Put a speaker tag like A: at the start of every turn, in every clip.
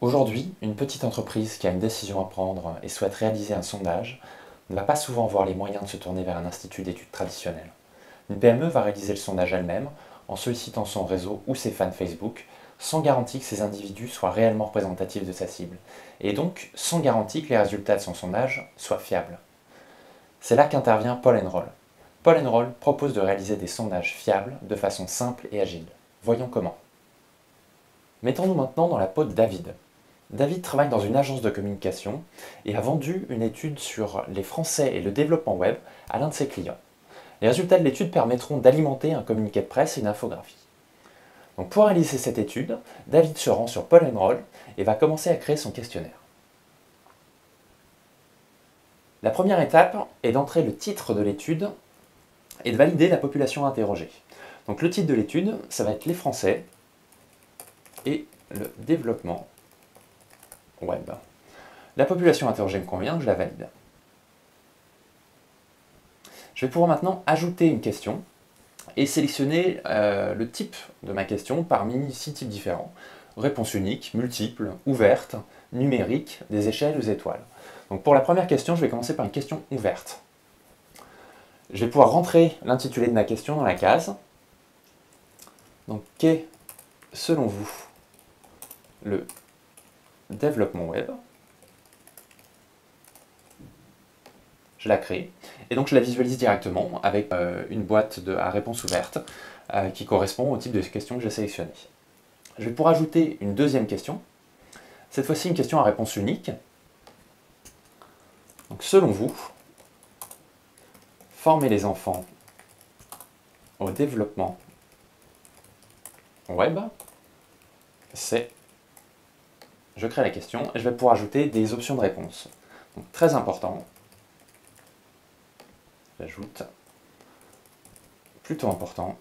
A: Aujourd'hui, une petite entreprise qui a une décision à prendre et souhaite réaliser un sondage ne va pas souvent avoir les moyens de se tourner vers un institut d'études traditionnel. Une PME va réaliser le sondage elle-même en sollicitant son réseau ou ses fans Facebook, sans garantie que ces individus soient réellement représentatifs de sa cible, et donc sans garantie que les résultats de son sondage soient fiables. C'est là qu'intervient Paul Roll. Paul Roll propose de réaliser des sondages fiables de façon simple et agile. Voyons comment. Mettons-nous maintenant dans la peau de David. David travaille dans une agence de communication et a vendu une étude sur les Français et le développement web à l'un de ses clients. Les résultats de l'étude permettront d'alimenter un communiqué de presse et une infographie. Donc pour réaliser cette étude, David se rend sur Paul Roll et va commencer à créer son questionnaire. La première étape est d'entrer le titre de l'étude et de valider la population interrogée. Donc le titre de l'étude, ça va être les Français et le développement web. La population interrogée me convient, je la valide. Je vais pouvoir maintenant ajouter une question et sélectionner le type de ma question parmi 6 types différents. Réponse unique, multiple, ouverte, numérique, des échelles aux étoiles. Donc pour la première question, je vais commencer par une question ouverte. Je vais pouvoir rentrer l'intitulé de ma question dans la case. Donc qu'est, selon vous, le développement web? Je la crée et donc je la visualise directement avec une boîte à réponse ouverte qui correspond au type de question que j'ai sélectionné. Je vais pouvoir ajouter une deuxième question, cette fois-ci une question à réponse unique. Donc selon vous, former les enfants au développement web, c'est... Je crée la question et je vais pouvoir ajouter des options de réponse. Donc très important, j'ajoute plutôt important,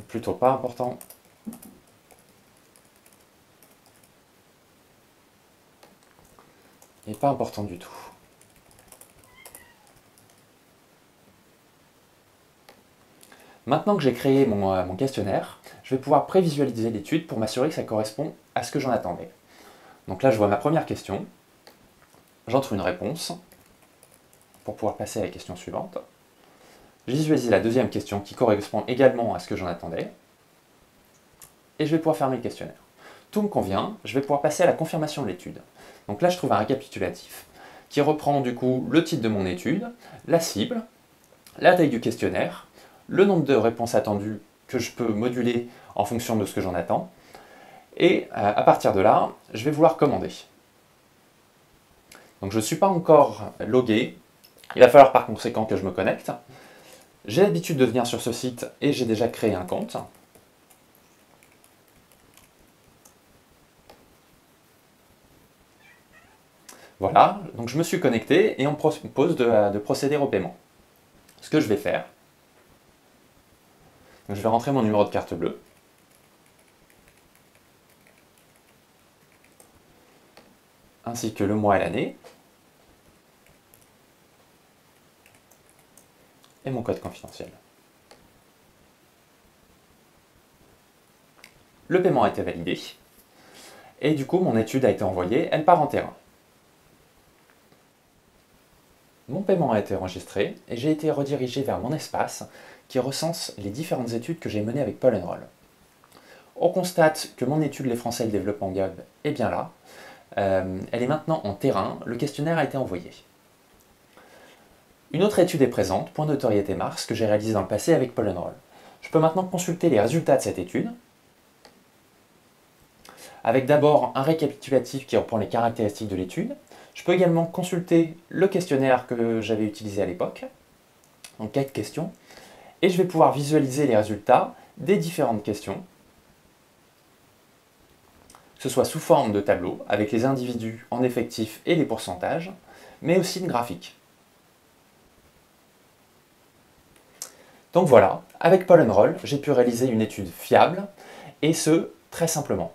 A: plutôt pas important, et pas important du tout. Maintenant que j'ai créé mon questionnaire, je vais pouvoir prévisualiser l'étude pour m'assurer que ça correspond à ce que j'en attendais. Donc là, je vois ma première question, j'entre une réponse pour pouvoir passer à la question suivante. Je visualise la deuxième question qui correspond également à ce que j'en attendais, et je vais pouvoir fermer le questionnaire. Tout me convient, je vais pouvoir passer à la confirmation de l'étude. Donc là, je trouve un récapitulatif qui reprend du coup le titre de mon étude, la cible, la taille du questionnaire, le nombre de réponses attendues que je peux moduler en fonction de ce que j'en attends. Et à partir de là, je vais vouloir commander. Donc je ne suis pas encore logué. Il va falloir par conséquent que je me connecte. J'ai l'habitude de venir sur ce site et j'ai déjà créé un compte. Voilà, donc je me suis connecté et on me propose de procéder au paiement. Ce que je vais faire, donc je vais rentrer mon numéro de carte bleue. Ainsi que le mois et l'année. Et mon code confidentiel. Le paiement a été validé. Et du coup, mon étude a été envoyée, elle part en terrain. Mon paiement a été enregistré et j'ai été redirigé vers mon espace qui recense les différentes études que j'ai menées avec Paul Roll. On constate que mon étude Les Français et le développement web est bien là. Elle est maintenant en terrain, le questionnaire a été envoyé. Une autre étude est présente, point de notoriété Mars, que j'ai réalisé dans le passé avec Paul Roll. Je peux maintenant consulter les résultats de cette étude, avec d'abord un récapitulatif qui reprend les caractéristiques de l'étude. Je peux également consulter le questionnaire que j'avais utilisé à l'époque, donc 4 questions, et je vais pouvoir visualiser les résultats des différentes questions, que ce soit sous forme de tableau, avec les individus en effectif et les pourcentages, mais aussi de graphiques. Donc voilà, avec Paul Roll, j'ai pu réaliser une étude fiable, et ce, très simplement.